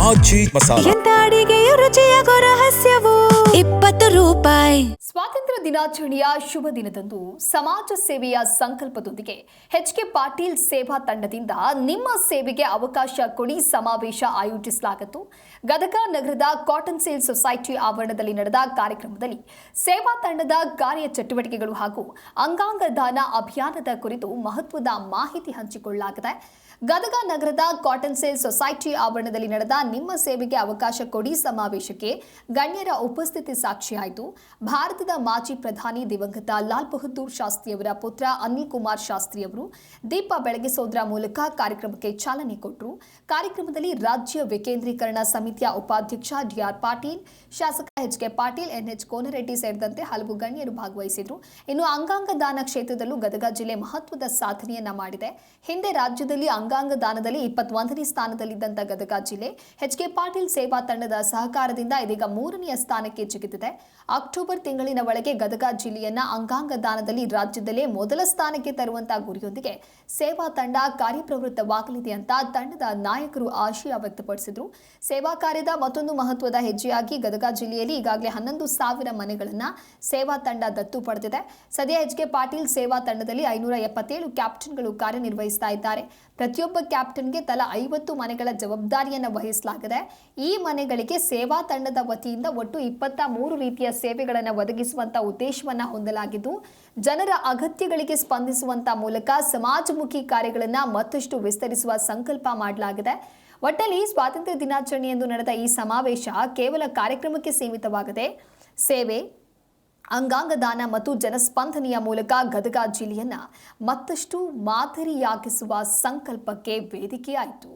ಆಚಿ ಮಸಾಲ. ಎಂತ ಅಡಿಗೆಯ ರುಚಿಯಾಗೋ ರಹಸ್ಯವು 20 ರೂಪಾಯಿ. ಸ್ವಾತಂತ್ರ್ಯ ದಿನಾಚರಣೆಯ ಶುಭ ದಿನದಂದು ಸಮಾಜ ಸೇವೆಯ ಸಂಕಲ್ಪದೊಂದಿಗೆ ಎಚ್.ಕೆ. ಪಾಟೀಲ್ ಸೇವಾ ತಂಡದಿಂದ ನಿಮ್ಮ ಸೇವೆಗೆ ಅವಕಾಶ ಕೊಡಿ ಸಮಾವೇಶ ಆಯೋಜಿಸಲಾಗಿತ್ತು. ಗದಗ ನಗರದ ಕಾಟನ್ ಸೇಲ್ ಸೊಸೈಟಿ ಆವರಣದಲ್ಲಿ ನಡೆದ ಕಾರ್ಯಕ್ರಮದಲ್ಲಿ ಸೇವಾ ತಂಡದ ಕಾರ್ಯಚಟುವಟಿಕೆಗಳು ಹಾಗೂ ಅಂಗಾಂಗ ದಾನ ಅಭಿಯಾನದ ಕುರಿತು ಮಹತ್ವದ ಮಾಹಿತಿ ಹಂಚಿಕೊಳ್ಳಲಾಗಿದೆ. ಗದಗ ನಗರದ ಕಾಟನ್ ಸೇಲ್ ಸೊಸೈಟಿ ಆವರಣದಲ್ಲಿ ನಡೆದ ನಿಮ್ಮ ಸೇವೆಗೆ ಅವಕಾಶ ಕೊಡಿ ಸಮಾವೇಶಕ್ಕೆ ಗಣ್ಯರ ಉಪಸ್ಥಿತಿ ಸಾಕ್ಷಿಯಾಯಿತು. ಭಾರತದ ಮಾಜಿ ಪ್ರಧಾನಿ ದಿವಂಗತ ಲಾಲ್ ಬಹದ್ದೂರ್ ಶಾಸ್ತ್ರಿಯವರ ಪುತ್ರ ಅನಿಲ್ ಕುಮಾರ್ ಶಾಸ್ತ್ರಿಯವರು ದೀಪ ಬೆಳಗಿಸೋದ್ರ ಮೂಲಕ ಕಾರ್ಯಕ್ರಮಕ್ಕೆ ಚಾಲನೆ ಕೊಟ್ಟರು. ಕಾರ್ಯಕ್ರಮದಲ್ಲಿ ರಾಜ್ಯ ವಿಕೇಂದ್ರೀಕರಣ ಸಮಿತಿಯ ಉಪಾಧ್ಯಕ್ಷ ಡಿಆರ್ ಪಾಟೀಲ್, ಶಾಸಕ ಎಚ್.ಕೆ. ಪಾಟೀಲ್, ಎನ್ಎಚ್ ಕೋನರೆಡ್ಡಿ ಸೇರಿದಂತೆ ಹಲವು ಗಣ್ಯರು ಭಾಗವಹಿಸಿದರು. ಇನ್ನು ಅಂಗಾಂಗ ದಾನ ಕ್ಷೇತ್ರದಲ್ಲೂ ಗದಗ ಜಿಲ್ಲೆ ಮಹತ್ವದ ಸಾಧನೆಯನ್ನ ಮಾಡಿದೆ. ಹಿಂದೆ ರಾಜ್ಯದಲ್ಲಿ ಅಂಗಾಂಗ ದಾನದಲ್ಲಿ 21ನೇ ಸ್ಥಾನದಲ್ಲಿದ್ದಂಥ ಗದಗ ಜಿಲ್ಲೆ ಎಚ್.ಕೆ. ಪಾಟೀಲ್ ಸೇವಾ ತಂಡದ ಸಹಕಾರದಿಂದ ಇದೀಗ 3ನೇ ಸ್ಥಾನಕ್ಕೆ ಜಿಗಿದಿದೆ. ಅಕ್ಟೋಬರ್ ತಿಂಗಳಿನ ಒಳಗೆ ಗದಗ ಜಿಲ್ಲೆಯನ್ನ ಅಂಗಾಂಗ ದಾನದಲ್ಲಿ ರಾಜ್ಯದಲ್ಲೇ ಮೊದಲ ಸ್ಥಾನಕ್ಕೆ ತರುವಂತಹ ಗುರಿಯೊಂದಿಗೆ ಸೇವಾ ತಂಡ ಕಾರ್ಯಪ್ರವೃತ್ತವಾಗಲಿದೆ ಅಂತ ತಂಡದ ನಾಯಕರು ಆಶಯ ವ್ಯಕ್ತಪಡಿಸಿದರು. ಸೇವಾ ಕಾರ್ಯದ ಮತ್ತೊಂದು ಮಹತ್ವದ ಹೆಜ್ಜೆಯಾಗಿ ಗದಗ ಜಿಲ್ಲೆಯಲ್ಲಿ ಈಗಾಗಲೇ 11,000 ಮನೆಗಳನ್ನ ಸೇವಾ ತಂಡ ದತ್ತು ಪಡೆದಿದೆ. ಸದ್ಯ ಎಚ್.ಕೆ. ಪಾಟೀಲ್ ಸೇವಾ ತಂಡದಲ್ಲಿ 577 ಕ್ಯಾಪ್ಟನ್ಗಳು ಕಾರ್ಯನಿರ್ವಹಿಸ್ತಾ ಇದ್ದಾರೆ. ಪ್ರತಿಯೊಬ್ಬ ಕ್ಯಾಪ್ಟನ್ಗೆ ತಲಾ 50 ಮನೆಗಳ ಜವಾಬ್ದಾರಿಯನ್ನು ವಹಿಸಲಾಗಿದೆ. ಈ ಮನೆಗಳಿಗೆ ಸೇವಾ ತಂಡದ ವತಿಯಿಂದ ಒಟ್ಟು 23 ರೀತಿಯ ಸೇವೆಗಳನ್ನು ಒದಗಿಸುವಂತ ಉದ್ದೇಶವನ್ನ ಹೊಂದಲಾಗಿದ್ದು, ಜನರ ಅಗತ್ಯಗಳಿಗೆ ಸ್ಪಂದಿಸುವಂತ ಮೂಲಕ ಸಮಾಜಮುಖಿ ಕಾರ್ಯಗಳನ್ನು ಮತ್ತಷ್ಟು ವಿಸ್ತರಿಸುವ ಸಂಕಲ್ಪ ಮಾಡಲಾಗಿದೆ. ಒಟ್ಟಲ್ಲಿ ಸ್ವಾತಂತ್ರ್ಯ ದಿನಾಚರಣೆಯಂದು ನಡೆದ ಈ ಸಮಾವೇಶ ಕೇವಲ ಕಾರ್ಯಕ್ರಮಕ್ಕೆ ಸೀಮಿತವಾಗದೆ ಸೇವೆ, ಅಂಗಾಂಗ ದಾನ ಮತ್ತು ಜನಸ್ಪಂದನೆಯ ಮೂಲಕ ಗದಗ ಜಿಲ್ಲೆಯನ್ನ ಮತ್ತಷ್ಟು ಮಾದರಿಯಾಗಿಸುವ ಸಂಕಲ್ಪಕ್ಕೆ ವೇದಿಕೆಯಾಯಿತು.